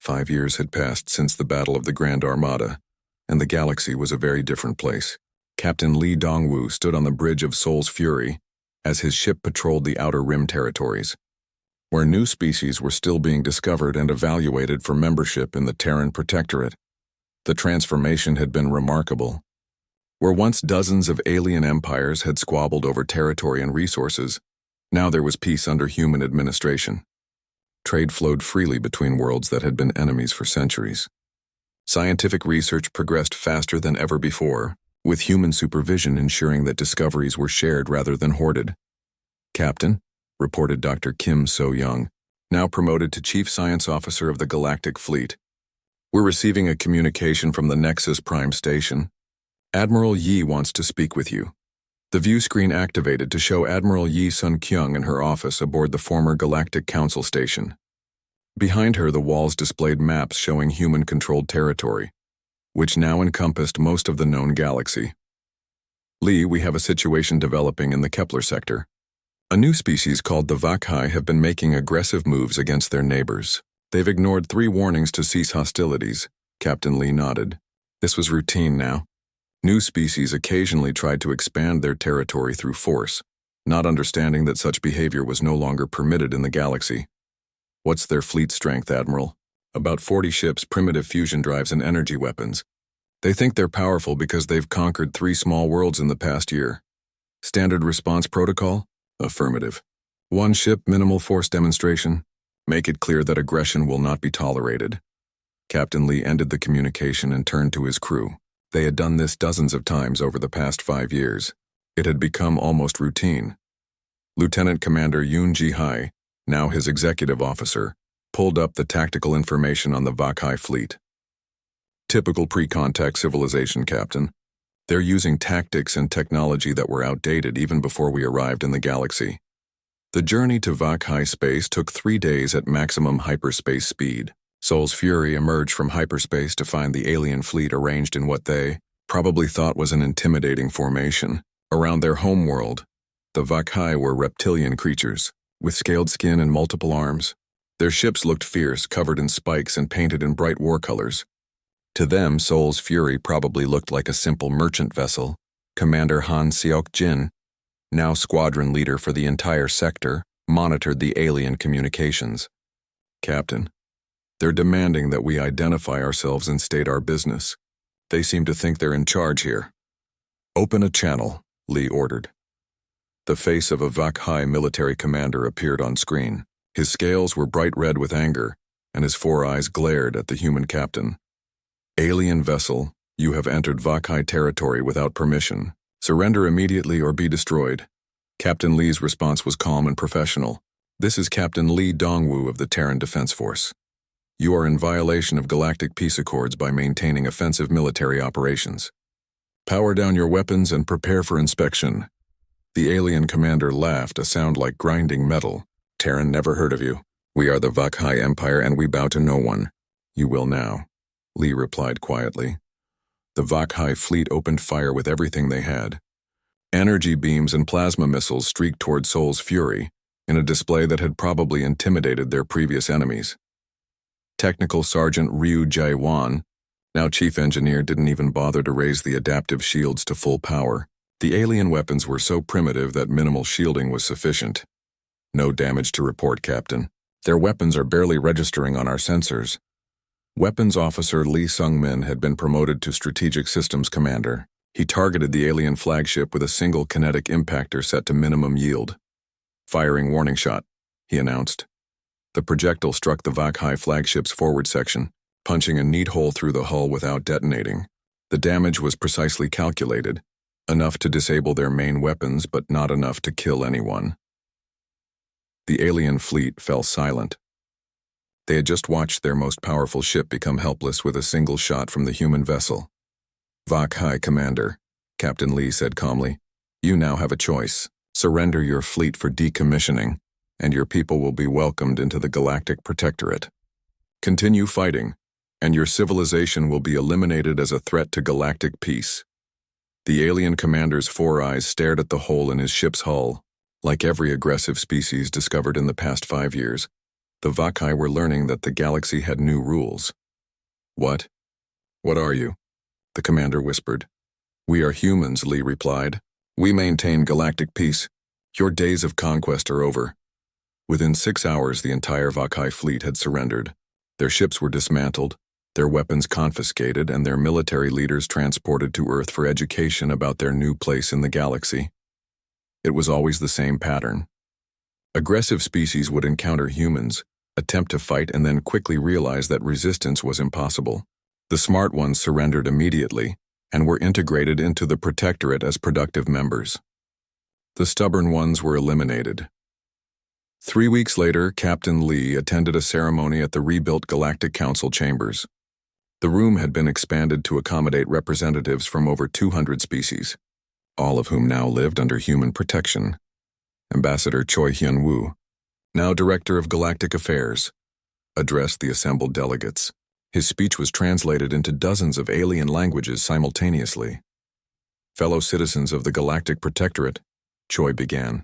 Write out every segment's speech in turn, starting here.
5 years had passed since the Battle of the Grand Armada, and the galaxy was a very different place. Captain Lee Dongwu stood on the bridge of Sol's Fury as his ship patrolled the Outer Rim territories, where new species were still being discovered and evaluated for membership in the Terran Protectorate. The transformation had been remarkable. Where once dozens of alien empires had squabbled over territory and resources, now there was peace under human administration. Trade flowed freely between worlds that had been enemies for centuries. Scientific research progressed faster than ever before, with human supervision ensuring that discoveries were shared rather than hoarded. "Captain," reported Dr. Kim So-young, now promoted to Chief Science Officer of the Galactic Fleet, "we're receiving a communication from the Nexus Prime Station. Admiral Yi wants to speak with you." The view screen activated to show Admiral Yi Sun-kyung in her office aboard the former Galactic Council station. Behind her, the walls displayed maps showing human-controlled territory, which now encompassed most of the known galaxy. "Lee, we have a situation developing in the Kepler sector. A new species called the Vakhi have been making aggressive moves against their neighbors. They've ignored 3 warnings to cease hostilities," Captain Lee nodded. This was routine now. New species occasionally tried to expand their territory through force, not understanding that such behavior was no longer permitted in the galaxy. "What's their fleet strength, Admiral?" "About 40 ships, primitive fusion drives, and energy weapons. They think they're powerful because they've conquered 3 small worlds in the past year." "Standard response protocol?" "Affirmative." "1 ship, minimal force demonstration. Make it clear that aggression will not be tolerated." Captain Lee ended the communication and turned to his crew. They had done this dozens of times over the past 5 years. It had become almost routine. Lieutenant Commander Yoon Ji-hai, now his executive officer, pulled up the tactical information on the Vakhi fleet. "Typical pre-contact civilization, Captain. They're using tactics and technology that were outdated even before we arrived in the galaxy. The journey to Vakhi space took 3 days at maximum hyperspace speed. Sol's Fury emerged from hyperspace to find the alien fleet arranged in what they probably thought was an intimidating formation. Around their homeworld, the Vakhi were reptilian creatures, with scaled skin and multiple arms. Their ships looked fierce, covered in spikes and painted in bright war colors. To them, Sol's Fury probably looked like a simple merchant vessel. Commander Han Seok-jin, now squadron leader for the entire sector, monitored the alien communications. "Captain, they're demanding that we identify ourselves and state our business. They seem to think they're in charge here." "Open a channel," Lee ordered. The face of a Vakhi military commander appeared on screen. His scales were bright red with anger, and his 4 eyes glared at the human captain. "Alien vessel, you have entered Vakhi territory without permission. Surrender immediately or be destroyed." Captain Lee's response was calm and professional. "This is Captain Lee Dongwu of the Terran Defense Force. You are in violation of Galactic Peace Accords by maintaining offensive military operations. Power down your weapons and prepare for inspection." The alien commander laughed, a sound like grinding metal. "Terran, never heard of you. We are the Vakhi Empire and we bow to no one." "You will now," Lee replied quietly. The Vakhi fleet opened fire with everything they had. Energy beams and plasma missiles streaked toward Sol's Fury, in a display that had probably intimidated their previous enemies. Technical Sergeant Ryu Jae-won, now Chief Engineer, didn't even bother to raise the adaptive shields to full power. The alien weapons were so primitive that minimal shielding was sufficient. "No damage to report, Captain. Their weapons are barely registering on our sensors." Weapons Officer Lee Sung-min had been promoted to Strategic Systems Commander. He targeted the alien flagship with a single kinetic impactor set to minimum yield. "Firing warning shot," he announced. The projectile struck the Vakhi flagship's forward section, punching a neat hole through the hull without detonating. The damage was precisely calculated, enough to disable their main weapons but not enough to kill anyone. The alien fleet fell silent. They had just watched their most powerful ship become helpless with a single shot from the human vessel. "Vakhi Commander," Captain Lee said calmly, "you now have a choice. Surrender your fleet for decommissioning, and your people will be welcomed into the Galactic Protectorate. Continue fighting, and your civilization will be eliminated as a threat to galactic peace." The alien commander's 4 eyes stared at the hole in his ship's hull. Like every aggressive species discovered in the past 5 years, The Vakai were learning that the galaxy had new rules. What? What are you? The commander whispered. We are humans, Lee replied. We maintain galactic peace. Your days of conquest are over. Within 6 hours, the entire Vakai fleet had surrendered. Their ships were dismantled, their weapons confiscated, and their military leaders transported to Earth for education about their new place in the galaxy. It was always the same pattern. Aggressive species would encounter humans, attempt to fight, and then quickly realize that resistance was impossible. The smart ones surrendered immediately and were integrated into the Protectorate as productive members. The stubborn ones were eliminated. 3 weeks later, Captain Lee attended a ceremony at the rebuilt Galactic Council chambers. The room had been expanded to accommodate representatives from over 200 species, all of whom now lived under human protection. Ambassador Choi Hyun-woo, now Director of Galactic Affairs, addressed the assembled delegates. His speech was translated into dozens of alien languages simultaneously. Fellow citizens of the Galactic Protectorate, Choi began.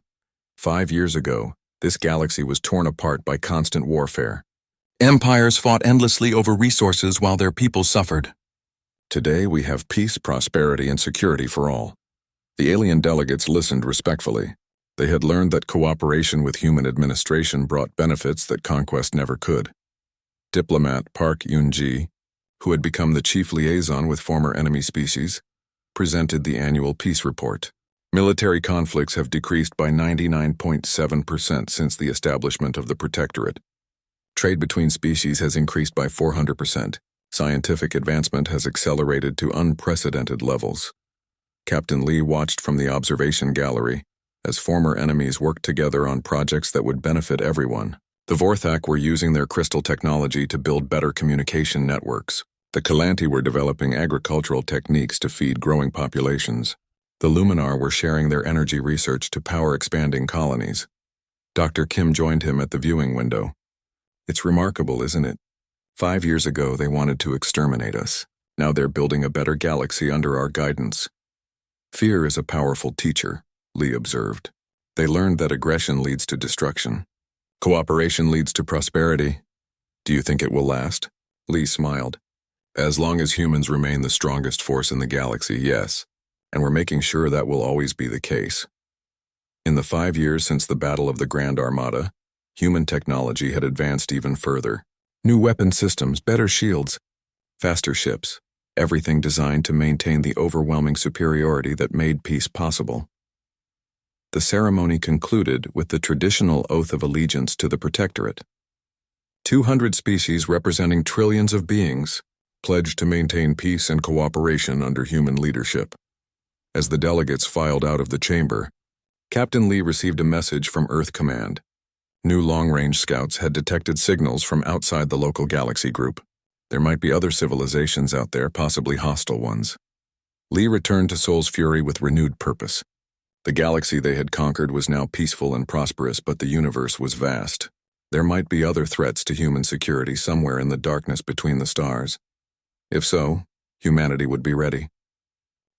5 years ago, this galaxy was torn apart by constant warfare. Empires fought endlessly over resources while their people suffered. Today we have peace, prosperity, and security for all. The alien delegates listened respectfully. They had learned that cooperation with human administration brought benefits that conquest never could. Diplomat Park Yoon-ji, who had become the chief liaison with former enemy species, presented the annual peace report. Military conflicts have decreased by 99.7% since the establishment of the Protectorate. Trade between species has increased by 400%. Scientific advancement has accelerated to unprecedented levels. Captain Lee watched from the observation gallery as former enemies worked together on projects that would benefit everyone. The Vorthak were using their crystal technology to build better communication networks. The Kalanti were developing agricultural techniques to feed growing populations. The Luminar were sharing their energy research to power expanding colonies. Dr. Kim joined him at the viewing window. It's remarkable, isn't it? 5 years ago, they wanted to exterminate us. Now they're building a better galaxy under our guidance. Fear is a powerful teacher, Lee observed. They learned that aggression leads to destruction. Cooperation leads to prosperity. Do you think it will last? Lee smiled. As long as humans remain the strongest force in the galaxy, yes. And we're making sure that will always be the case. In the 5 years since the Battle of the Grand Armada, human technology had advanced even further. New weapon systems, better shields, faster ships, everything designed to maintain the overwhelming superiority that made peace possible. The ceremony concluded with the traditional oath of allegiance to the Protectorate. 200 species representing trillions of beings pledged to maintain peace and cooperation under human leadership. As the delegates filed out of the chamber, Captain Lee received a message from Earth Command. New long-range scouts had detected signals from outside the local galaxy group. There might be other civilizations out there, possibly hostile ones. Lee returned to Sol's Fury with renewed purpose. The galaxy they had conquered was now peaceful and prosperous, but the universe was vast. There might be other threats to human security somewhere in the darkness between the stars. If so, humanity would be ready.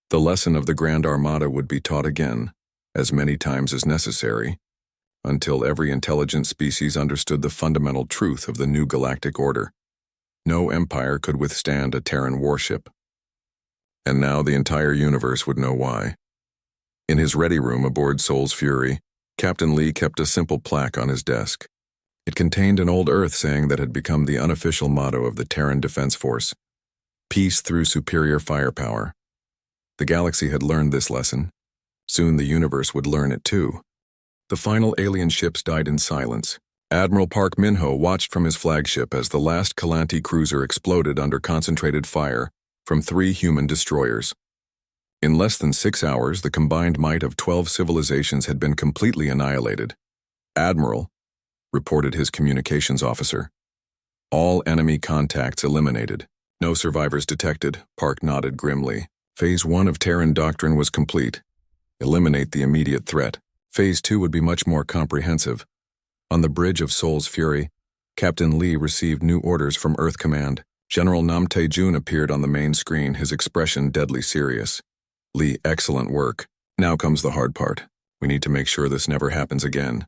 The lesson of the Grand Armada would be taught again, as many times as necessary, until every intelligent species understood the fundamental truth of the new galactic order. No empire could withstand a Terran warship. And now the entire universe would know why. In his ready room aboard Sol's Fury, Captain Lee kept a simple plaque on his desk. It contained an old Earth saying that had become the unofficial motto of the Terran Defense Force: peace through superior firepower. The galaxy had learned this lesson. Soon the universe would learn it too. The final alien ships died in silence. Admiral Park Min-ho watched from his flagship as the last Kalanti cruiser exploded under concentrated fire from 3 human destroyers. In less than 6 hours, the combined might of 12 civilizations had been completely annihilated. Admiral, reported his communications officer. All enemy contacts eliminated. No survivors detected, Park nodded grimly. Phase 1 of Terran Doctrine was complete. Eliminate the immediate threat. Phase 2 would be much more comprehensive. On the bridge of Sol's Fury, Captain Lee received new orders from Earth Command. General Nam Tae-jun appeared on the main screen, his expression deadly serious. Lee, excellent work. Now comes the hard part. We need to make sure this never happens again.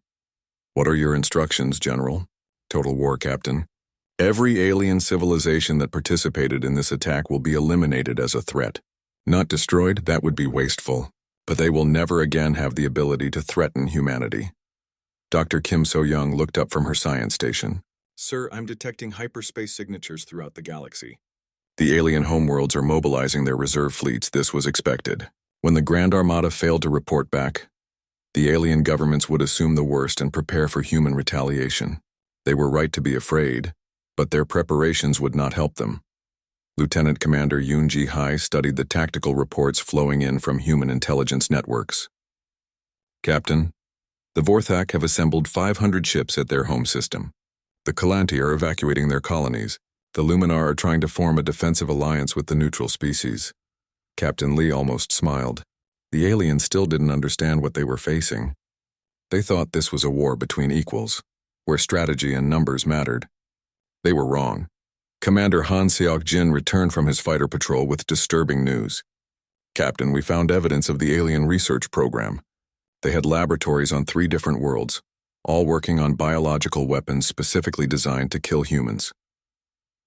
What are your instructions, General? Total war, Captain. Every alien civilization that participated in this attack will be eliminated as a threat. Not destroyed, that would be wasteful, but they will never again have the ability to threaten humanity. Dr. Kim So-young looked up from her science station. Sir, I'm detecting hyperspace signatures throughout the galaxy. The alien homeworlds are mobilizing their reserve fleets. This was expected. When the Grand Armada failed to report back, the alien governments would assume the worst and prepare for human retaliation. They were right to be afraid, but their preparations would not help them. Lieutenant Commander Yoon Ji-hai studied the tactical reports flowing in from human intelligence networks. Captain, the Vorthak have assembled 500 ships at their home system. The Kalanti are evacuating their colonies. The Luminar are trying to form a defensive alliance with the neutral species. Captain Lee almost smiled. The aliens still didn't understand what they were facing. They thought this was a war between equals, where strategy and numbers mattered. They were wrong. Commander Han Seok-jin returned from his fighter patrol with disturbing news. Captain, we found evidence of the alien research program. They had laboratories on 3 different worlds, all working on biological weapons specifically designed to kill humans.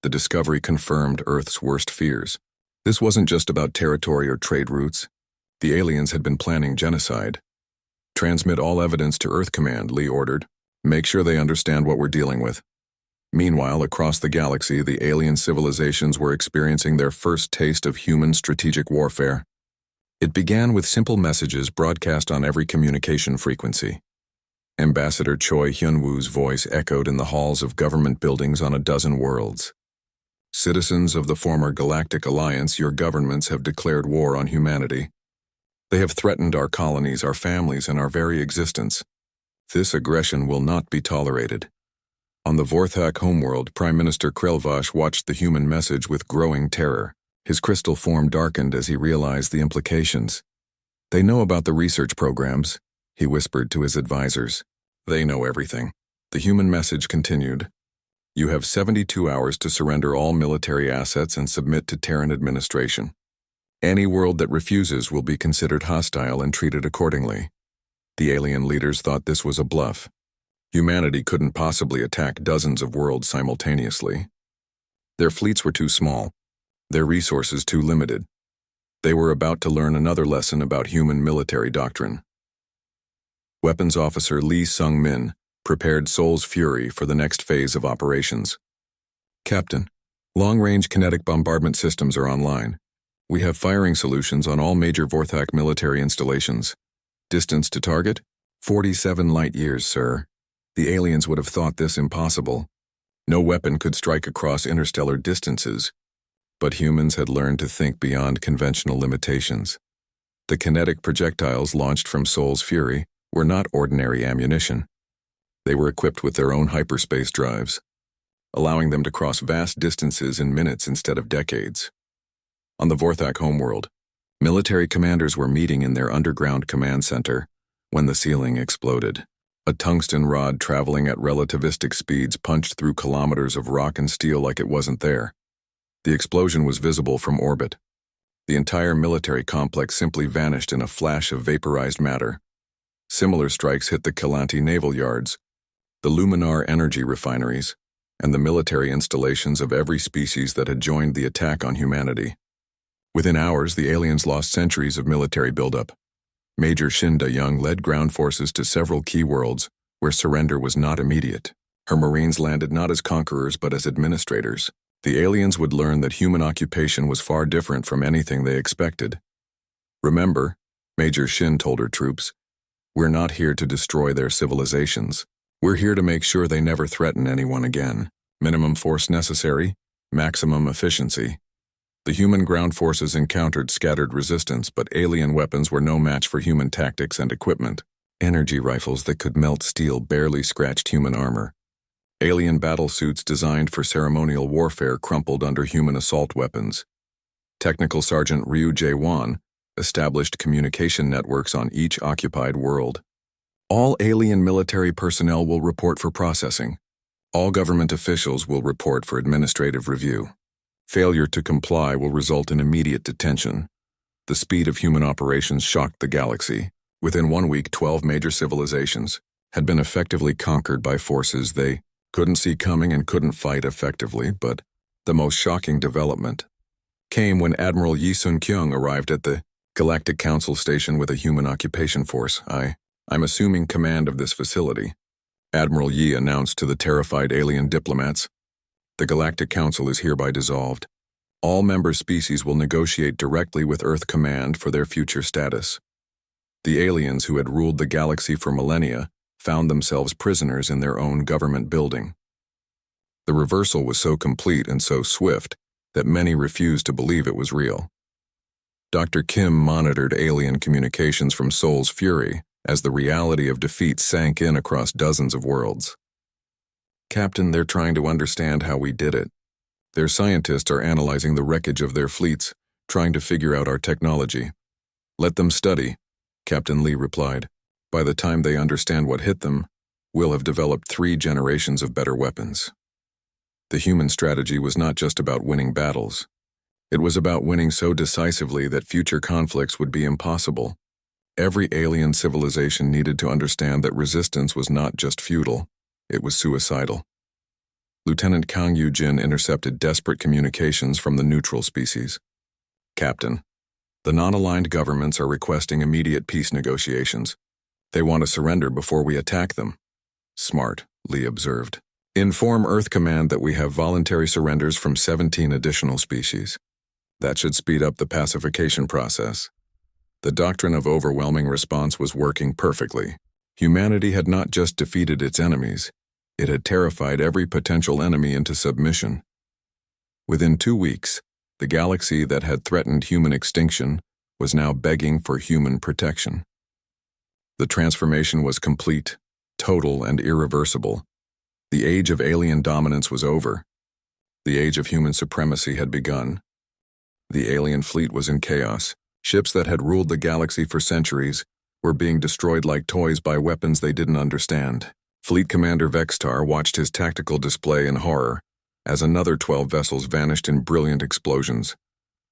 The discovery confirmed Earth's worst fears. This wasn't just about territory or trade routes. The aliens had been planning genocide. Transmit all evidence to Earth Command, Lee ordered. Make sure they understand what we're dealing with. Meanwhile, across the galaxy, the alien civilizations were experiencing their first taste of human strategic warfare. It began with simple messages broadcast on every communication frequency. Ambassador Choi Hyun-woo's voice echoed in the halls of government buildings on a dozen worlds. Citizens of the former Galactic Alliance, your governments have declared war on humanity. They have threatened our colonies, our families, and our very existence. This aggression will not be tolerated. On the Vorthak homeworld, Prime Minister Krelvash watched the human message with growing terror. His crystal form darkened as he realized the implications. They know about the research programs, he whispered to his advisors. They know everything. The human message continued. You have 72 hours to surrender all military assets and submit to Terran administration. Any world that refuses will be considered hostile and treated accordingly. The alien leaders thought this was a bluff. Humanity couldn't possibly attack dozens of worlds simultaneously. Their fleets were too small, their resources too limited. They were about to learn another lesson about human military doctrine. Weapons Officer Lee Sung-min prepared Seoul's Fury for the next phase of operations. Captain, long-range kinetic bombardment systems are online. We have firing solutions on all major Vorthak military installations. Distance to target? 47 light-years, sir. The aliens would have thought this impossible. No weapon could strike across interstellar distances. But humans had learned to think beyond conventional limitations. The kinetic projectiles launched from Seoul's Fury were not ordinary ammunition. They were equipped with their own hyperspace drives, allowing them to cross vast distances in minutes instead of decades. On the Vorthak homeworld, military commanders were meeting in their underground command center when the ceiling exploded. A tungsten rod traveling at relativistic speeds punched through kilometers of rock and steel like it wasn't there. The explosion was visible from orbit. The entire military complex simply vanished in a flash of vaporized matter. Similar strikes hit the Kalanti naval yards, the Luminar energy refineries, and the military installations of every species that had joined the attack on humanity. Within hours, the aliens lost centuries of military buildup. Major Shin Da-young led ground forces to several key worlds where surrender was not immediate. Her Marines landed not as conquerors but as administrators. The aliens would learn that human occupation was far different from anything they expected. Remember, Major Shin told her troops, we're not here to destroy their civilizations. We're here to make sure they never threaten anyone again. Minimum force necessary, maximum efficiency. The human ground forces encountered scattered resistance, but alien weapons were no match for human tactics and equipment. Energy rifles that could melt steel barely scratched human armor. Alien battlesuits designed for ceremonial warfare crumpled under human assault weapons. Technical Sergeant Ryu Jae-won established communication networks on each occupied world. All alien military personnel will report for processing. All government officials will report for administrative review. Failure to comply will result in immediate detention. The speed of human operations shocked the galaxy. Within 1 week, 12 major civilizations had been effectively conquered by forces they Couldn't see coming and couldn't fight effectively, but the most shocking development came when Admiral Yi Sun-kyung arrived at the Galactic Council station with a human occupation force. I'm assuming command of this facility. Admiral Yi announced to the terrified alien diplomats. The Galactic Council is hereby dissolved. All member species will negotiate directly with Earth Command for their future status. The aliens who had ruled the galaxy for millennia found themselves prisoners in their own government building. The reversal was so complete and so swift that many refused to believe it was real. Dr. Kim monitored alien communications from Seoul's Fury as the reality of defeat sank in across dozens of worlds. Captain, they're trying to understand how we did it. Their scientists are analyzing the wreckage of their fleets, trying to figure out our technology. Let them study, Captain Lee replied. By the time they understand what hit them, we'll have developed 3 generations of better weapons. The human strategy was not just about winning battles. It was about winning so decisively that future conflicts would be impossible. Every alien civilization needed to understand that resistance was not just futile, it was suicidal. Lieutenant Kang Yu-jin intercepted desperate communications from the neutral species. Captain, the non-aligned governments are requesting immediate peace negotiations. They want to surrender before we attack them. Smart, Lee observed. Inform Earth Command that we have voluntary surrenders from 17 additional species. That should speed up the pacification process. The doctrine of overwhelming response was working perfectly. Humanity had not just defeated its enemies, it had terrified every potential enemy into submission. Within 2 weeks, the galaxy that had threatened human extinction was now begging for human protection. The transformation was complete, total, and irreversible. The age of alien dominance was over. The age of human supremacy had begun. The alien fleet was in chaos. Ships that had ruled the galaxy for centuries were being destroyed like toys by weapons they didn't understand. Fleet Commander Vextar watched his tactical display in horror as another 12 vessels vanished in brilliant explosions.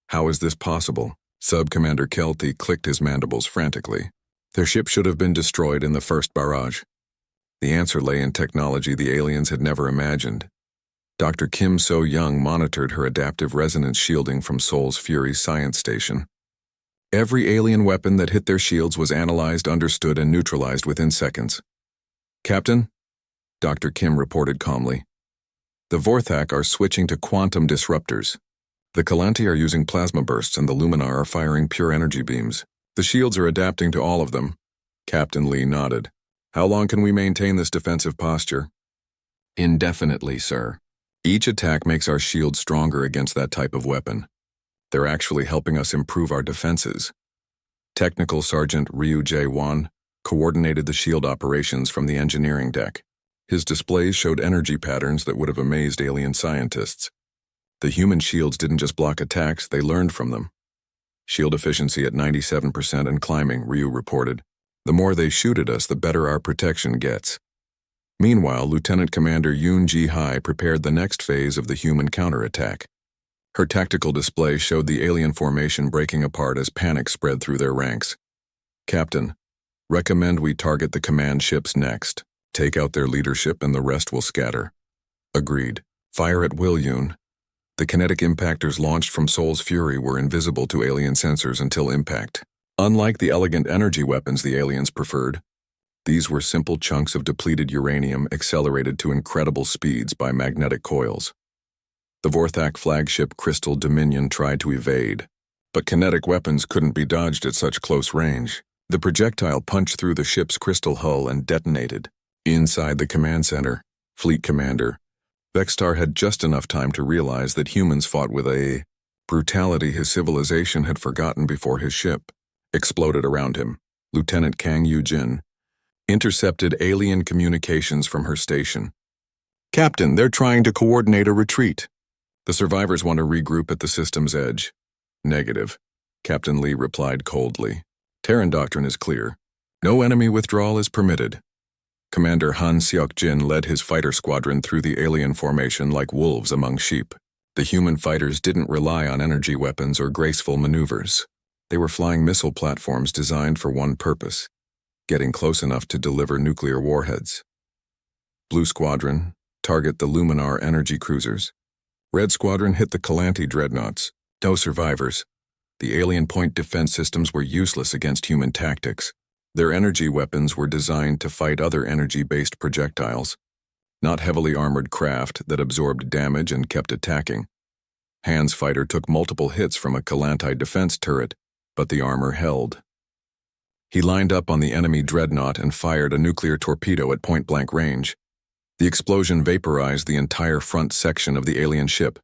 How is this possible? Sub-Commander Kelty clicked his mandibles frantically. Their ship should have been destroyed in the first barrage. The answer lay in technology the aliens had never imagined. Dr. Kim So-young monitored her adaptive resonance shielding from Seoul's Fury Science Station. Every alien weapon that hit their shields was analyzed, understood, and neutralized within seconds. Captain, Dr. Kim reported calmly. The Vorthak are switching to quantum disruptors. The Kalanti are using plasma bursts and the Luminar are firing pure energy beams. The shields are adapting to all of them. Captain Lee nodded. How long can we maintain this defensive posture? Indefinitely, sir. Each attack makes our shields stronger against that type of weapon. They're actually helping us improve our defenses. Technical Sergeant Ryu Jae-won coordinated the shield operations from the engineering deck. His displays showed energy patterns that would have amazed alien scientists. The human shields didn't just block attacks, they learned from them. Shield efficiency at 97% and climbing, Ryu reported. The more they shoot at us, the better our protection gets. Meanwhile, Lieutenant Commander Yoon Ji-hai prepared the next phase of the human counterattack. Her tactical display showed the alien formation breaking apart as panic spread through their ranks. Captain, recommend we target the command ships next. Take out their leadership and the rest will scatter. Agreed. Fire at will, Yoon. The kinetic impactors launched from Seoul's Fury were invisible to alien sensors until impact. Unlike the elegant energy weapons the aliens preferred, these were simple chunks of depleted uranium accelerated to incredible speeds by magnetic coils. The Vorthak flagship Crystal Dominion tried to evade, but kinetic weapons couldn't be dodged at such close range. The projectile punched through the ship's crystal hull and detonated. Inside the command center, Fleet Commander Vextar had just enough time to realize that humans fought with a brutality his civilization had forgotten before his ship exploded around him. Lieutenant Kang Yu-jin intercepted alien communications from her station. Captain, they're trying to coordinate a retreat. The survivors want to regroup at the system's edge. Negative, Captain Lee replied coldly. Terran doctrine is clear. No enemy withdrawal is permitted. Commander Han Seok-jin led his fighter squadron through the alien formation like wolves among sheep. The human fighters didn't rely on energy weapons or graceful maneuvers. They were flying missile platforms designed for one purpose: getting close enough to deliver nuclear warheads. Blue Squadron, Target the Luminar energy cruisers. Red Squadron hit the Galanti dreadnoughts. No survivors. The alien point defense systems were useless against human tactics. Their energy weapons were designed to fight other energy-based projectiles, not heavily armored craft that absorbed damage and kept attacking. Hans' fighter took multiple hits from a Galanti defense turret, but the armor held. He lined up on the enemy dreadnought and fired a nuclear torpedo at point-blank range. The explosion vaporized the entire front section of the alien ship.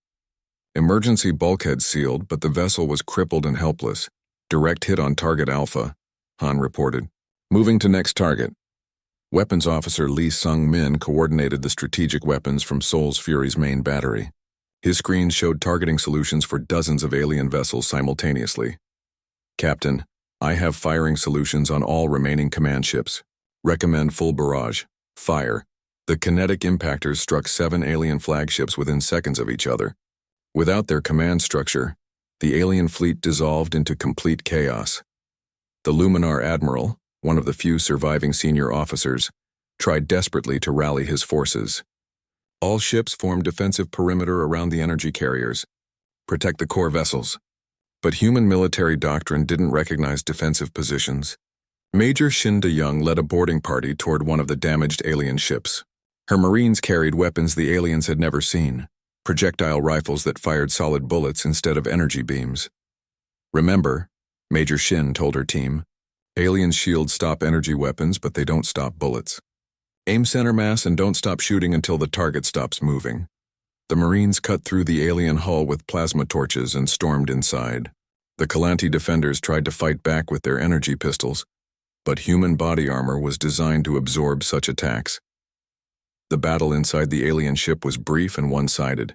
Emergency bulkheads sealed, but the vessel was crippled and helpless. Direct hit on target Alpha, Han reported. Moving to next target. Weapons Officer Lee Sung-min coordinated the strategic weapons from Sol's Fury's main battery. His screens showed targeting solutions for dozens of alien vessels simultaneously. Captain, I have firing solutions on all remaining command ships. Recommend full barrage. Fire. The kinetic impactors struck 7 alien flagships within seconds of each other. Without their command structure, the alien fleet dissolved into complete chaos. The Luminar Admiral, one of the few surviving senior officers, tried desperately to rally his forces. All ships formed defensive perimeter around the energy carriers. Protect the core vessels. But human military doctrine didn't recognize defensive positions. Major Shin De-young led a boarding party toward one of the damaged alien ships. Her Marines carried weapons the aliens had never seen, projectile rifles that fired solid bullets instead of energy beams. Remember, Major Shin told her team, alien shields stop energy weapons, but they don't stop bullets. Aim center mass and don't stop shooting until the target stops moving. The Marines cut through the alien hull with plasma torches and stormed inside. The Galanti defenders tried to fight back with their energy pistols, but human body armor was designed to absorb such attacks. The battle inside the alien ship was brief and one-sided.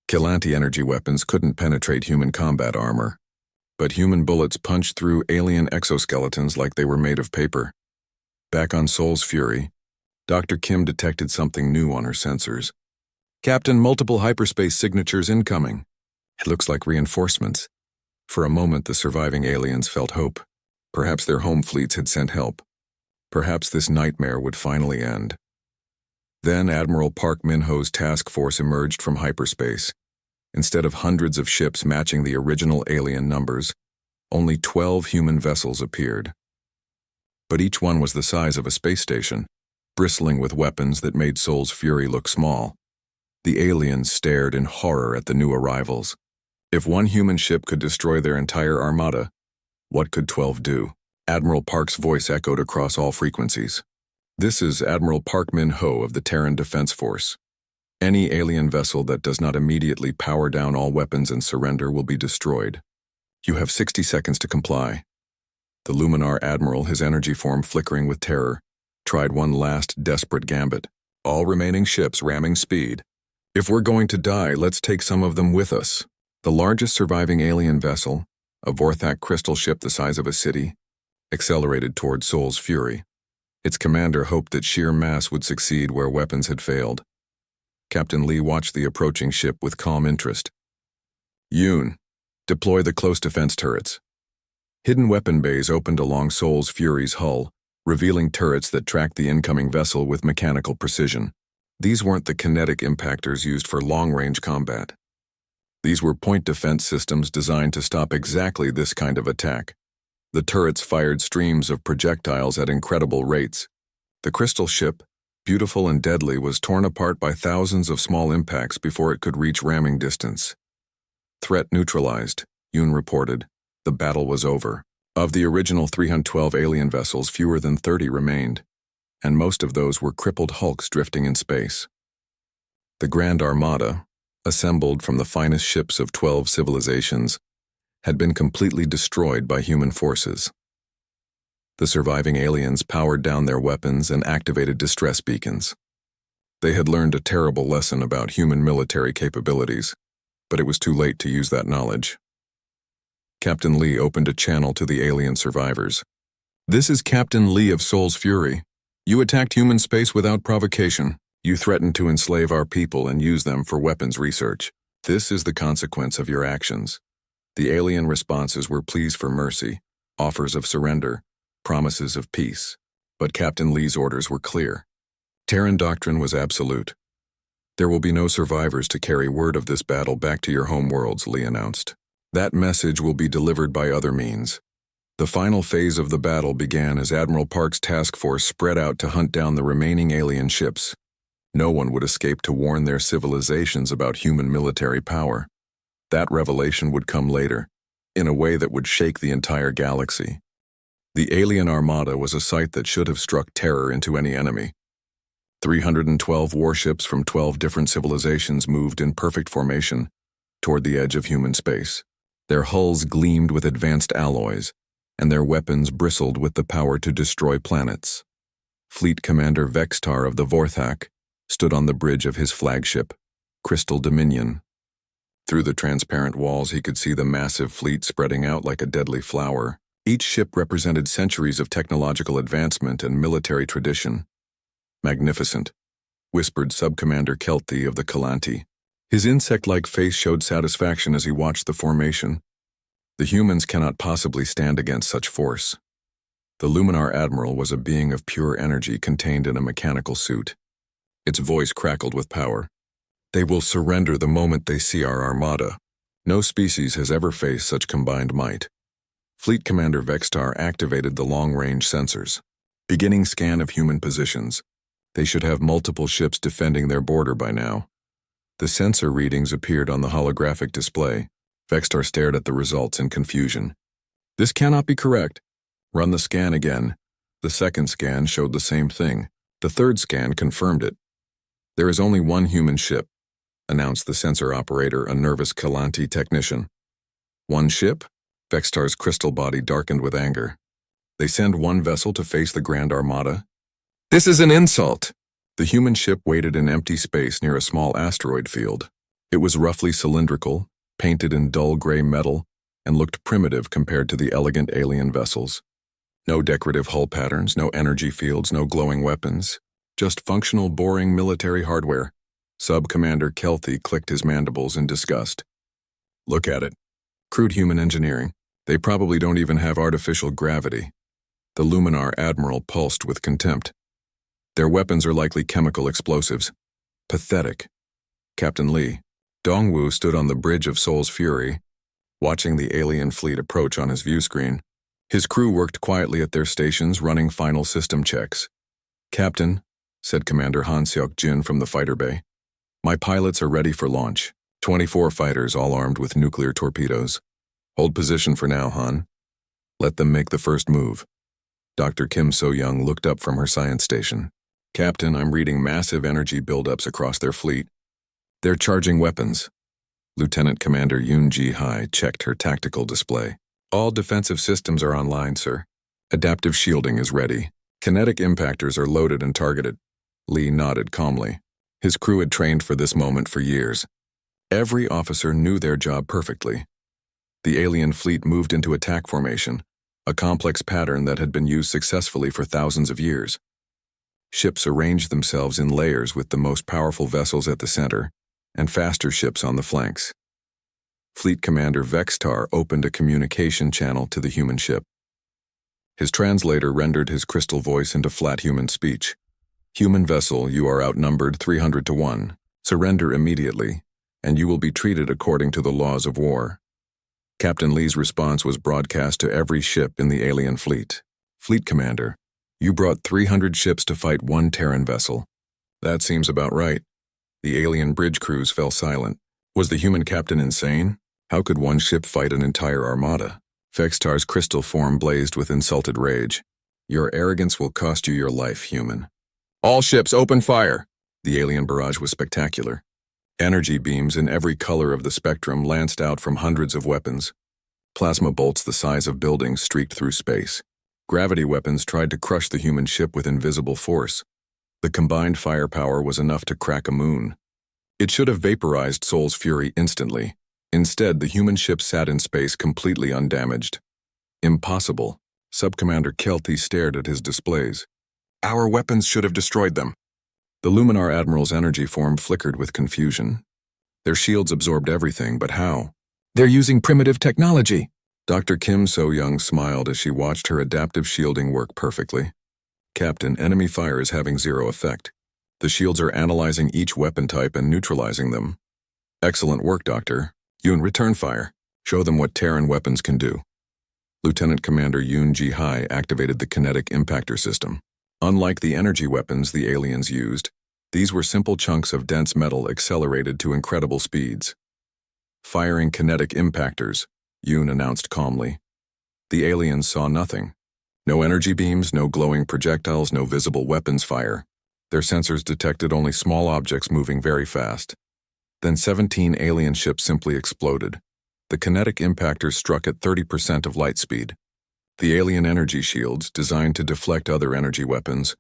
Galanti energy weapons couldn't penetrate human combat armor, but human bullets punched through alien exoskeletons like they were made of paper. Back on Sol's Fury, Dr. Kim detected something new on her sensors. Captain, multiple hyperspace signatures incoming. It looks like reinforcements. For a moment, the surviving aliens felt hope. Perhaps their home fleets had sent help. Perhaps this nightmare would finally end. Then Admiral Park Min-ho's task force emerged from hyperspace. Instead of hundreds of ships matching the original alien numbers, only 12 human vessels appeared. But each one was the size of a space station, bristling with weapons that made Sol's Fury look small. The aliens stared in horror at the new arrivals. If one human ship could destroy their entire armada, what could 12 do? Admiral Park's voice echoed across all frequencies. This is Admiral Park Min-ho of the Terran Defense Force. Any alien vessel that does not immediately power down all weapons and surrender will be destroyed. You have 60 seconds to comply. The Luminar Admiral, his energy form flickering with terror, tried one last desperate gambit. All remaining ships ramming speed. If we're going to die, let's take some of them with us. The largest surviving alien vessel, a Vorthak crystal ship the size of a city, accelerated toward Sol's Fury. Its commander hoped that sheer mass would succeed where weapons had failed. Captain Lee watched the approaching ship with calm interest. Yoon, deploy the close defense turrets. Hidden weapon bays opened along Sol's Fury's hull, revealing turrets that tracked the incoming vessel with mechanical precision. These weren't the kinetic impactors used for long-range combat. These were point defense systems designed to stop exactly this kind of attack. The turrets fired streams of projectiles at incredible rates. The crystal ship, beautiful and deadly, was torn apart by thousands of small impacts before it could reach ramming distance. Threat neutralized, Yoon reported. The battle was over. Of the original 312 alien vessels, fewer than 30 remained, and most of those were crippled hulks drifting in space. The Grand Armada, assembled from the finest ships of 12 civilizations, had been completely destroyed by human forces. The surviving aliens powered down their weapons and activated distress beacons. They had learned a terrible lesson about human military capabilities, but it was too late to use that knowledge. Captain Lee opened a channel to the alien survivors. This is Captain Lee of Sol's Fury. You attacked human space without provocation. You threatened to enslave our people and use them for weapons research. This is the consequence of your actions. The alien responses were pleas for mercy, offers of surrender, promises of peace. But Captain Lee's orders were clear. Terran doctrine was absolute. There will be no survivors to carry word of this battle back to your homeworlds, Lee announced. That message will be delivered by other means. The final phase of the battle began as Admiral Park's task force spread out to hunt down the remaining alien ships. No one would escape to warn their civilizations about human military power. That revelation would come later, in a way that would shake the entire galaxy. The alien armada was a sight that should have struck terror into any enemy. 312 warships from 12 different civilizations moved in perfect formation toward the edge of human space. Their hulls gleamed with advanced alloys, and their weapons bristled with the power to destroy planets. Fleet Commander Vextar of the Vorthak stood on the bridge of his flagship, Crystal Dominion. Through the transparent walls he could see the massive fleet spreading out like a deadly flower. Each ship represented centuries of technological advancement and military tradition. Magnificent, whispered Sub-Commander Kelty of the Kalanti. His insect-like face showed satisfaction as he watched the formation. The humans cannot possibly stand against such force. The Luminar Admiral was a being of pure energy contained in a mechanical suit. Its voice crackled with power. They will surrender the moment they see our armada. No species has ever faced such combined might. Fleet Commander Vextar activated the long-range sensors. Beginning scan of human positions. They should have multiple ships defending their border by now. The sensor readings appeared on the holographic display. Vextar stared at the results in confusion. This cannot be correct. Run the scan again. The second scan showed the same thing. The third scan confirmed it. There is only one human ship, announced the sensor operator, a nervous Kalanti technician. One ship? Vextar's crystal body darkened with anger. They send one vessel to face the Grand Armada? This is an insult! The human ship waited in empty space near a small asteroid field. It was roughly cylindrical, painted in dull gray metal, and looked primitive compared to the elegant alien vessels. No decorative hull patterns, no energy fields, no glowing weapons. Just functional, boring military hardware. Sub-Commander Kelty clicked his mandibles in disgust. Look at it. Crude human engineering. They probably don't even have artificial gravity. The Luminar Admiral pulsed with contempt. Their weapons are likely chemical explosives. Pathetic. Captain Lee. Dongwu stood on the bridge of Soul's Fury, watching the alien fleet approach on his view screen. His crew worked quietly at their stations, running final system checks. Captain, said Commander Han Seok-jin from the fighter bay, my pilots are ready for launch. 24 fighters, all armed with nuclear torpedoes. Hold position for now, Han. Let them make the first move. Dr. Kim So-young looked up from her science station. Captain, I'm reading massive energy buildups across their fleet. They're charging weapons. Lieutenant Commander Yoon Ji-hai checked her tactical display. All defensive systems are online, sir. Adaptive shielding is ready. Kinetic impactors are loaded and targeted. Lee nodded calmly. His crew had trained for this moment for years. Every officer knew their job perfectly. The alien fleet moved into attack formation, a complex pattern that had been used successfully for thousands of years. Ships arranged themselves in layers with the most powerful vessels at the center, and faster ships on the flanks. Fleet Commander Vextar opened a communication channel to the human ship. His translator rendered his crystal voice into flat human speech. Human vessel, you are outnumbered 300 to 1. Surrender immediately, and you will be treated according to the laws of war. Captain Lee's response was broadcast to every ship in the alien fleet. Fleet Commander, you brought 300 ships to fight one Terran vessel. That seems about right. The alien bridge crews fell silent. Was the human captain insane? How could one ship fight an entire armada? Vextar's crystal form blazed with insulted rage. Your arrogance will cost you your life, human. All ships, open fire! The alien barrage was spectacular. Energy beams in every color of the spectrum lanced out from hundreds of weapons. Plasma bolts the size of buildings streaked through space. Gravity weapons tried to crush the human ship with invisible force. The combined firepower was enough to crack a moon. It should have vaporized Soul's Fury instantly. Instead, the human ship sat in space completely undamaged. Impossible. Sub-Commander Kelty stared at his displays. Our weapons should have destroyed them. The Luminar Admiral's energy form flickered with confusion. Their shields absorbed everything, but how? They're using primitive technology. Dr. Kim So-young smiled as she watched her adaptive shielding work perfectly. Captain, enemy fire is having zero effect. The shields are analyzing each weapon type and neutralizing them. Excellent work, Doctor. Yoon, return fire. Show them what Terran weapons can do. Lieutenant Commander Yoon Ji-hai activated the kinetic impactor system. Unlike the energy weapons the aliens used, these were simple chunks of dense metal accelerated to incredible speeds. Firing kinetic impactors, Yoon announced calmly. The aliens saw nothing. No energy beams, no glowing projectiles, no visible weapons fire. Their sensors detected only small objects moving very fast. Then 17 alien ships simply exploded. The kinetic impactors struck at 30% of light speed. The alien energy shields, designed to deflect other energy weapons,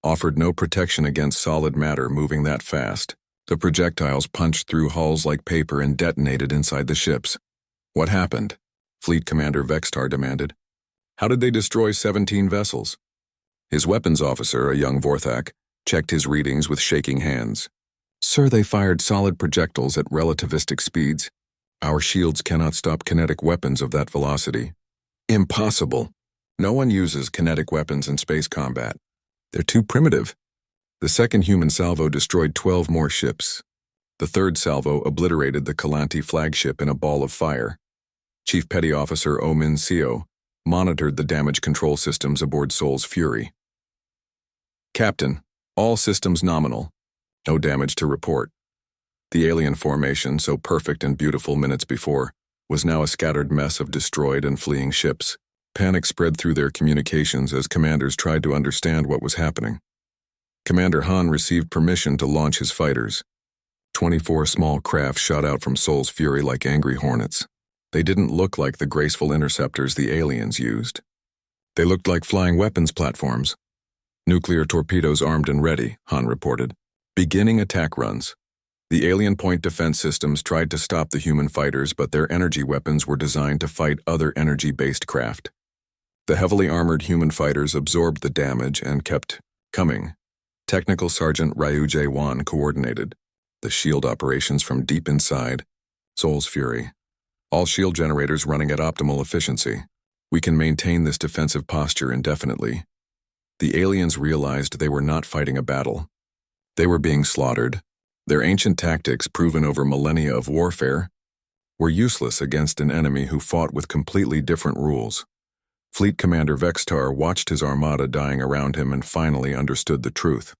offered no protection against solid matter moving that fast. The projectiles punched through hulls like paper and detonated inside the ships. What happened? Fleet Commander Vextar demanded. How did they destroy 17 vessels? His weapons officer, a young Vorthak, checked his readings with shaking hands. Sir, they fired solid projectiles at relativistic speeds. Our shields cannot stop kinetic weapons of that velocity. Impossible. No one uses kinetic weapons in space combat. They're too primitive. The second human salvo destroyed 12 more ships. The third salvo obliterated the Kalanti flagship in a ball of fire. Chief Petty Officer Oh Min Seo monitored the damage control systems aboard Seoul's Fury. Captain, all systems nominal. No damage to report. The alien formation, so perfect and beautiful minutes before, was now a scattered mess of destroyed and fleeing ships. Panic spread through their communications as commanders tried to understand what was happening. Commander Han received permission to launch his fighters. 24 small craft shot out from Seoul's Fury like angry hornets. They didn't look like the graceful interceptors the aliens used. They looked like flying weapons platforms. Nuclear torpedoes armed and ready, Han reported. Beginning attack runs. The alien point defense systems tried to stop the human fighters, but their energy weapons were designed to fight other energy-based craft. The heavily armored human fighters absorbed the damage and kept coming. Technical Sergeant Ryu Jae-won coordinated the shield operations from deep inside Seoul's Fury. All shield generators running at optimal efficiency. We can maintain this defensive posture indefinitely. The aliens realized they were not fighting a battle. They were being slaughtered. Their ancient tactics, proven over millennia of warfare, were useless against an enemy who fought with completely different rules. Fleet Commander Vextar watched his armada dying around him and finally understood the truth.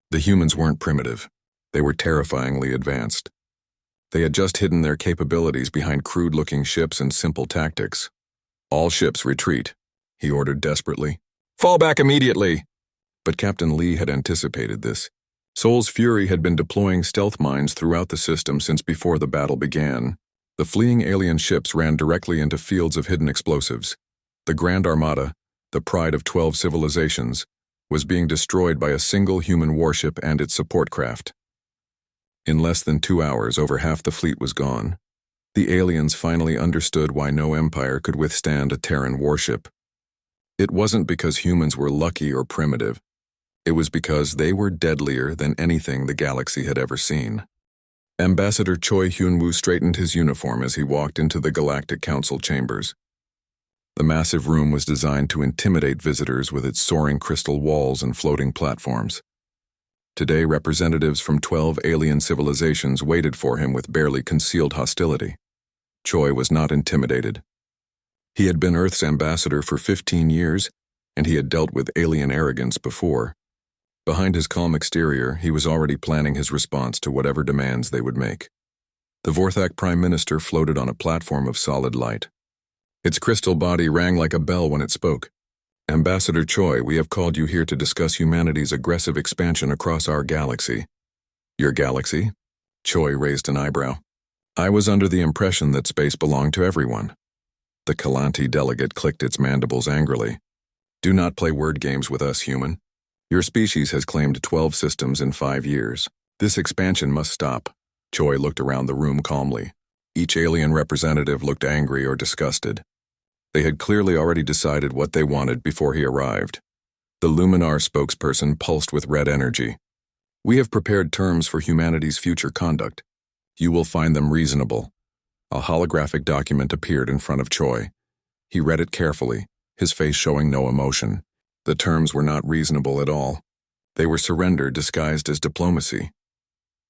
The humans weren't primitive. They were terrifyingly advanced. They had just hidden their capabilities behind crude-looking ships and simple tactics. All ships retreat, he ordered desperately. Fall back immediately! But Captain Lee had anticipated this. Seoul's Fury had been deploying stealth mines throughout the system since before the battle began. The fleeing alien ships ran directly into fields of hidden explosives. The Grand Armada, the pride of 12 civilizations, was being destroyed by a single human warship and its support craft. In less than 2 hours, over half the fleet was gone. The aliens finally understood why no empire could withstand a Terran warship. It wasn't because humans were lucky or primitive. It was because they were deadlier than anything the galaxy had ever seen. Ambassador Choi Hyun-woo straightened his uniform as he walked into the Galactic Council chambers. The massive room was designed to intimidate visitors with its soaring crystal walls and floating platforms. Today, representatives from 12 alien civilizations waited for him with barely concealed hostility. Choi was not intimidated. He had been Earth's ambassador for 15 years, and he had dealt with alien arrogance before. Behind his calm exterior, he was already planning his response to whatever demands they would make. The Vorthak Prime Minister floated on a platform of solid light. Its crystal body rang like a bell when it spoke. Ambassador Choi, we have called you here to discuss humanity's aggressive expansion across our galaxy. Your galaxy? Choi raised an eyebrow. I was under the impression that space belonged to everyone. The Kalanti delegate clicked its mandibles angrily. Do not play word games with us, human. Your species has claimed 12 systems in 5 years. This expansion must stop. Choi looked around the room calmly. Each alien representative looked angry or disgusted. They had clearly already decided what they wanted before he arrived. The Luminar spokesperson pulsed with red energy. We have prepared terms for humanity's future conduct. You will find them reasonable. A holographic document appeared in front of Choi. He read it carefully, his face showing no emotion. The terms were not reasonable at all. They were surrender disguised as diplomacy.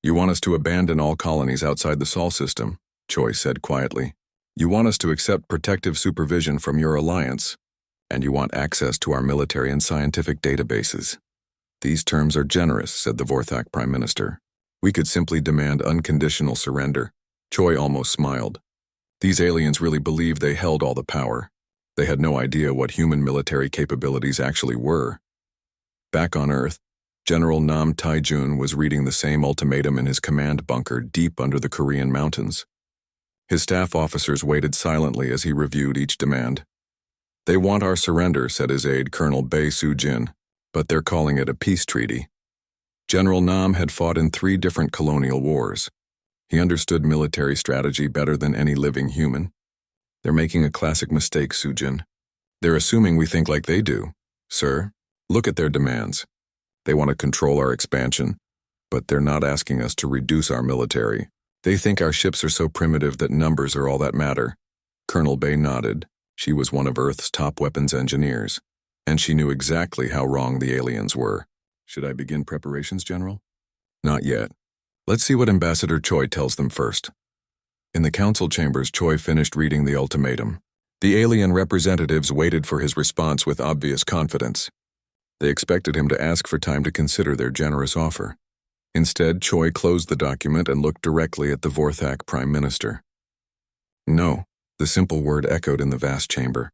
You want us to abandon all colonies outside the Sol system, Choi said quietly. You want us to accept protective supervision from your alliance, and you want access to our military and scientific databases. These terms are generous, said the Vorthak Prime Minister. We could simply demand unconditional surrender. Choi almost smiled. These aliens really believed they held all the power. They had no idea what human military capabilities actually were. Back on Earth, General Nam Taijun was reading the same ultimatum in his command bunker deep under the Korean mountains. His staff officers waited silently as he reviewed each demand. They want our surrender, said his aide, Colonel Bae Soo-jin, but they're calling it a peace treaty. General Nam had fought in 3 different colonial wars. He understood military strategy better than any living human. They're making a classic mistake, Soo-jin. They're assuming we think like they do. Sir, look at their demands. They want to control our expansion, but they're not asking us to reduce our military. They think our ships are so primitive that numbers are all that matter. Colonel Bae nodded. She was one of Earth's top weapons engineers, and she knew exactly how wrong the aliens were. Should I begin preparations, General? Not yet. Let's see what Ambassador Choi tells them first. In the council chambers, Choi finished reading the ultimatum. The alien representatives waited for his response with obvious confidence. They expected him to ask for time to consider their generous offer. Instead, Choi closed the document and looked directly at the Vorthak Prime Minister. No, the simple word echoed in the vast chamber.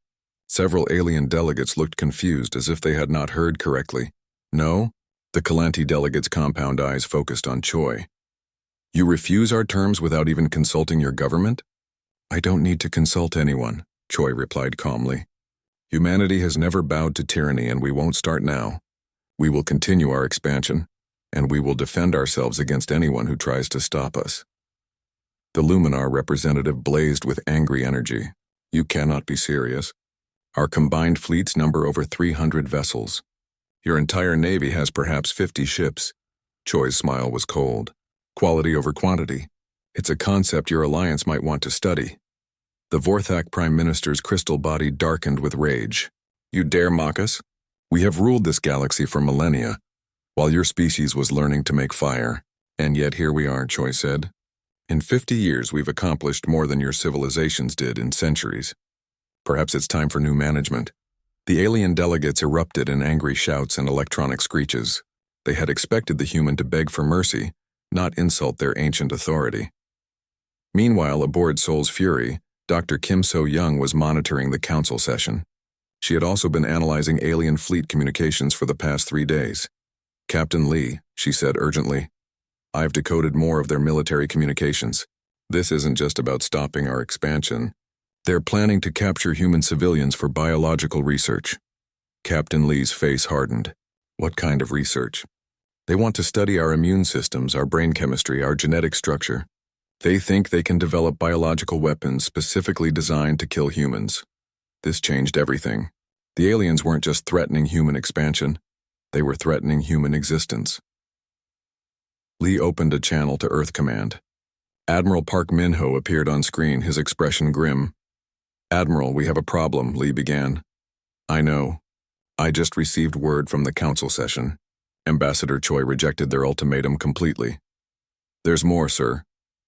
Several alien delegates looked confused as if they had not heard correctly. No? The Kalanti delegates' compound eyes focused on Choi. You refuse our terms without even consulting your government? I don't need to consult anyone, Choi replied calmly. Humanity has never bowed to tyranny, and we won't start now. We will continue our expansion, and we will defend ourselves against anyone who tries to stop us. The Luminar representative blazed with angry energy. You cannot be serious. Our combined fleets number over 300 vessels. Your entire navy has perhaps 50 ships. Choi's smile was cold. Quality over quantity. It's a concept your alliance might want to study. The Vorthak Prime Minister's crystal body darkened with rage. You dare mock us? We have ruled this galaxy for millennia, while your species was learning to make fire. And yet here we are, Choi said. In 50 years we've accomplished more than your civilizations did in centuries. Perhaps it's time for new management. The alien delegates erupted in angry shouts and electronic screeches. They had expected the human to beg for mercy, not insult their ancient authority. Meanwhile, aboard Sol's Fury, Dr. Kim So-young was monitoring the council session. She had also been analyzing alien fleet communications for the past 3 days. Captain Lee, she said urgently, I've decoded more of their military communications. This isn't just about stopping our expansion. They're planning to capture human civilians for biological research. Captain Lee's face hardened. What kind of research? They want to study our immune systems, our brain chemistry, our genetic structure. They think they can develop biological weapons specifically designed to kill humans. This changed everything. The aliens weren't just threatening human expansion. They were threatening human existence. Lee opened a channel to Earth Command. Admiral Park Min-ho appeared on screen, his expression grim. Admiral, we have a problem, Lee began. I know. I just received word from the council session. Ambassador Choi rejected their ultimatum completely. There's more, sir.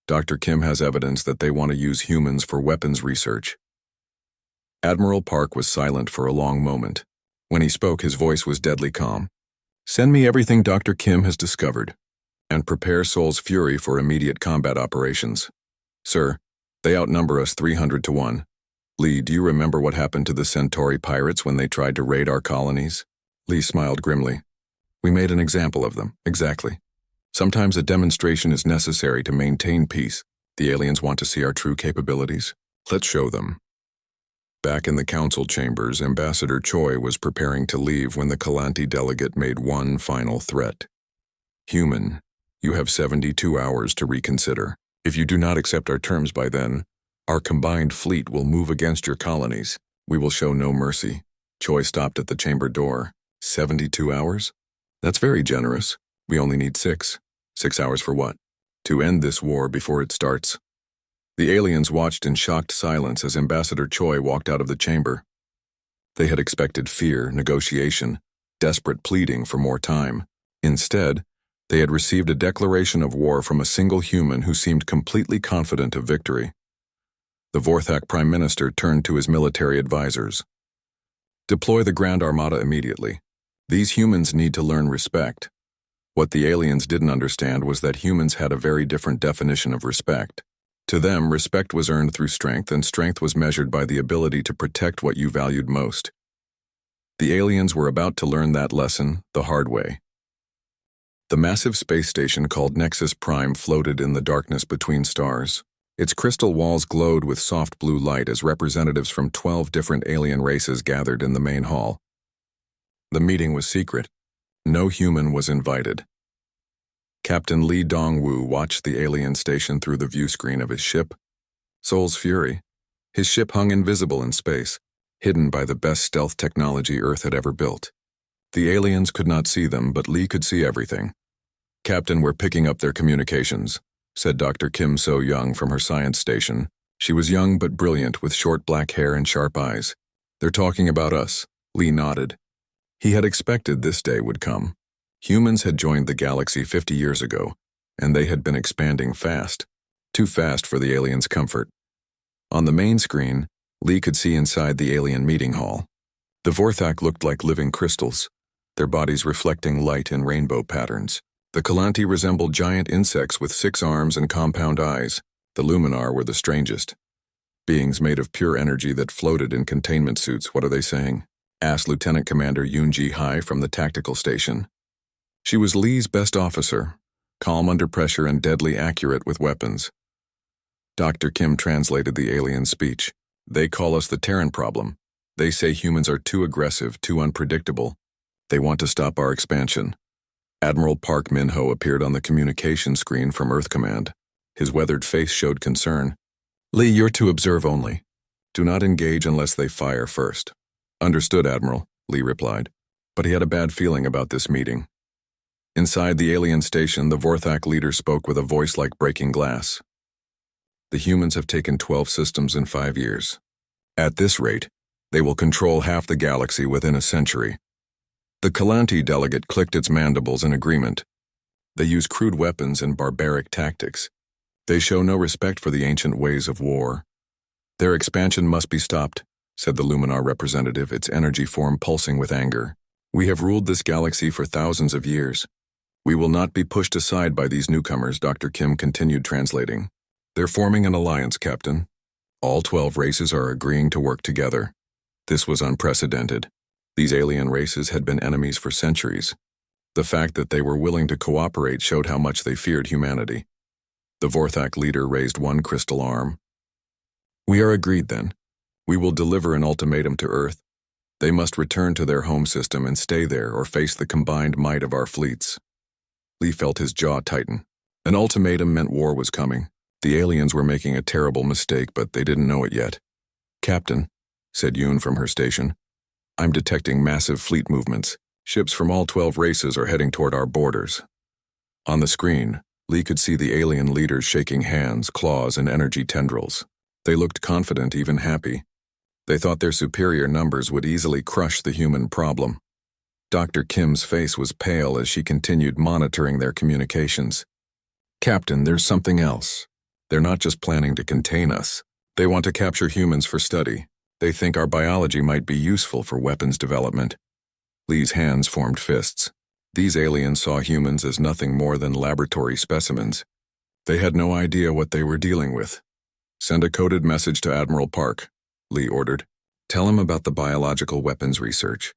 Dr. Kim has evidence that they want to use humans for weapons research. Admiral Park was silent for a long moment. When he spoke, his voice was deadly calm. Send me everything Dr. Kim has discovered, and prepare Sol's Fury for immediate combat operations. Sir, they outnumber us 300 to 1. Lee, do you remember what happened to the Centauri pirates when they tried to raid our colonies? Lee smiled grimly. We made an example of them, exactly. Sometimes a demonstration is necessary to maintain peace. The aliens want to see our true capabilities. Let's show them. Back in the council chambers, Ambassador Choi was preparing to leave when the Kalanti delegate made one final threat. Human, you have 72 hours to reconsider. If you do not accept our terms by then, our combined fleet will move against your colonies. We will show no mercy. Choi stopped at the chamber door. 72 hours? That's very generous. We only need 6. 6 hours for what? To end this war before it starts. The aliens watched in shocked silence as Ambassador Choi walked out of the chamber. They had expected fear, negotiation, desperate pleading for more time. Instead, they had received a declaration of war from a single human who seemed completely confident of victory. The Vorthak Prime Minister turned to his military advisors. Deploy the Grand Armada immediately. These humans need to learn respect. What the aliens didn't understand was that humans had a very different definition of respect. To them, respect was earned through strength, and strength was measured by the ability to protect what you valued most. The aliens were about to learn that lesson the hard way. The massive space station called Nexus Prime floated in the darkness between stars. Its crystal walls glowed with soft blue light as representatives from 12 different alien races gathered in the main hall. The meeting was secret. No human was invited. Captain Lee Dong-woo watched the alien station through the view screen of his ship, Soul's Fury. His ship hung invisible in space, hidden by the best stealth technology Earth had ever built. The aliens could not see them, but Lee could see everything. "Captain, we're picking up their communications," said Dr. Kim So-young from her science station. She was young but brilliant, with short black hair and sharp eyes. "They're talking about us." Lee nodded. He had expected this day would come. Humans had joined the galaxy 50 years ago, and they had been expanding fast. Too fast for the aliens' comfort. On the main screen, Lee could see inside the alien meeting hall. The Vorthak looked like living crystals, their bodies reflecting light in rainbow patterns. The Kalanti resembled giant insects with 6 arms and compound eyes. The Luminar were the strangest. Beings made of pure energy that floated in containment suits. "What are they saying?" asked Lieutenant Commander Yoon Ji-hai from the tactical station. She was Lee's best officer, calm under pressure and deadly accurate with weapons. Dr. Kim translated the alien speech. "They call us the Terran problem. They say humans are too aggressive, too unpredictable. They want to stop our expansion." Admiral Park Min-ho appeared on the communication screen from Earth Command. His weathered face showed concern. "Lee, you're to observe only. Do not engage unless they fire first." "Understood, Admiral," Lee replied, but he had a bad feeling about this meeting. Inside the alien station, the Vorthak leader spoke with a voice like breaking glass. "The humans have taken 12 systems in 5 years. At this rate, they will control half the galaxy within a century." The Kalanti delegate clicked its mandibles in agreement. "They use crude weapons and barbaric tactics. They show no respect for the ancient ways of war. Their expansion must be stopped," said the Luminar representative, its energy form pulsing with anger. "We have ruled this galaxy for thousands of years. We will not be pushed aside by these newcomers," Dr. Kim continued translating. "They're forming an alliance, Captain. All 12 races are agreeing to work together." This was unprecedented. These alien races had been enemies for centuries. The fact that they were willing to cooperate showed how much they feared humanity. The Vorthak leader raised one crystal arm. "We are agreed then. We will deliver an ultimatum to Earth. They must return to their home system and stay there or face the combined might of our fleets." Lee felt his jaw tighten. An ultimatum meant war was coming. The aliens were making a terrible mistake, but they didn't know it yet. "Captain," said Yoon from her station, "I'm detecting massive fleet movements. Ships from all 12 races are heading toward our borders." On the screen, Lee could see the alien leaders shaking hands, claws, and energy tendrils. They looked confident, even happy. They thought their superior numbers would easily crush the human problem. Dr. Kim's face was pale as she continued monitoring their communications. "Captain, there's something else. They're not just planning to contain us. They want to capture humans for study. They think our biology might be useful for weapons development." Lee's hands formed fists. These aliens saw humans as nothing more than laboratory specimens. They had no idea what they were dealing with. "Send a coded message to Admiral Park," Lee ordered. "Tell him about the biological weapons research.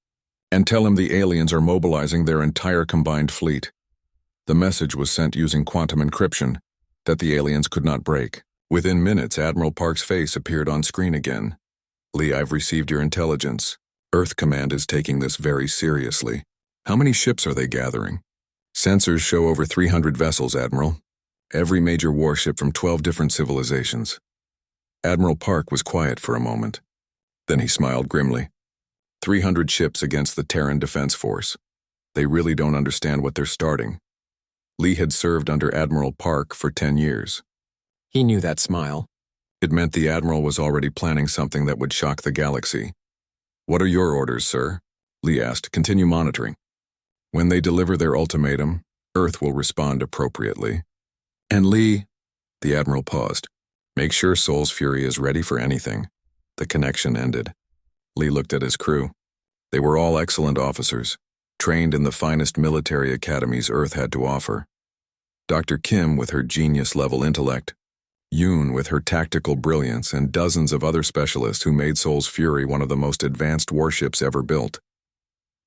And tell him the aliens are mobilizing their entire combined fleet." The message was sent using quantum encryption that the aliens could not break. Within minutes, Admiral Park's face appeared on screen again. "Lee, I've received your intelligence. Earth Command is taking this very seriously. How many ships are they gathering?" "Sensors show over 300 vessels, Admiral. Every major warship from 12 different civilizations." Admiral Park was quiet for a moment. Then he smiled grimly. 300 ships against the Terran Defense Force. They really don't understand what they're starting. Lee had served under Admiral Park for 10 years. He knew that smile. It meant the Admiral was already planning something that would shock the galaxy. "What are your orders, sir?" Lee asked. "Continue monitoring." When they deliver their ultimatum, Earth will respond appropriately. And Lee, the Admiral paused. Make sure Soul's Fury is ready for anything. The connection ended. Lee looked at his crew. They were all excellent officers, trained in the finest military academies Earth had to offer. Dr. Kim with her genius-level intellect, Yoon with her tactical brilliance, and dozens of other specialists who made Soul's Fury one of the most advanced warships ever built.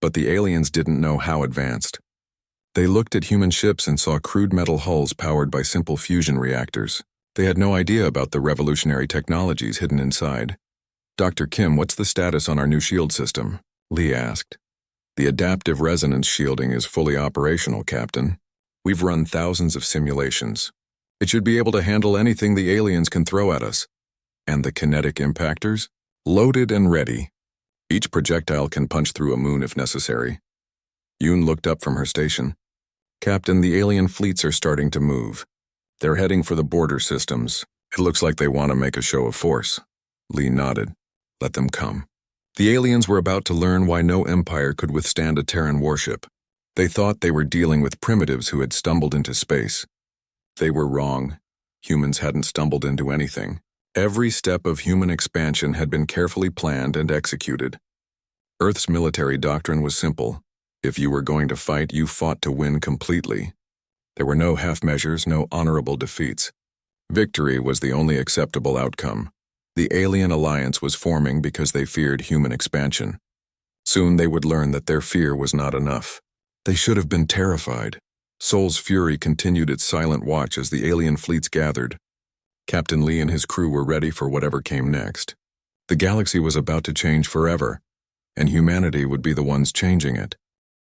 But the aliens didn't know how advanced. They looked at human ships and saw crude metal hulls powered by simple fusion reactors. They had no idea about the revolutionary technologies hidden inside. Dr. Kim, what's the status on our new shield system? Lee asked. The adaptive resonance shielding is fully operational, Captain. We've run thousands of simulations. It should be able to handle anything the aliens can throw at us. And the kinetic impactors? Loaded and ready. Each projectile can punch through a moon if necessary. Yoon looked up from her station. Captain, the alien fleets are starting to move. They're heading for the border systems. It looks like they want to make a show of force. Lee nodded. Let them come. The aliens were about to learn why no empire could withstand a Terran warship. They thought they were dealing with primitives who had stumbled into space. They were wrong. Humans hadn't stumbled into anything. Every step of human expansion had been carefully planned and executed. Earth's military doctrine was simple. If you were going to fight, you fought to win completely. There were no half measures, no honorable defeats. Victory was the only acceptable outcome. The alien alliance was forming because they feared human expansion. Soon they would learn that their fear was not enough. They should have been terrified. Soul's Fury continued its silent watch as the alien fleets gathered. Captain Lee and his crew were ready for whatever came next. The galaxy was about to change forever, and humanity would be the ones changing it.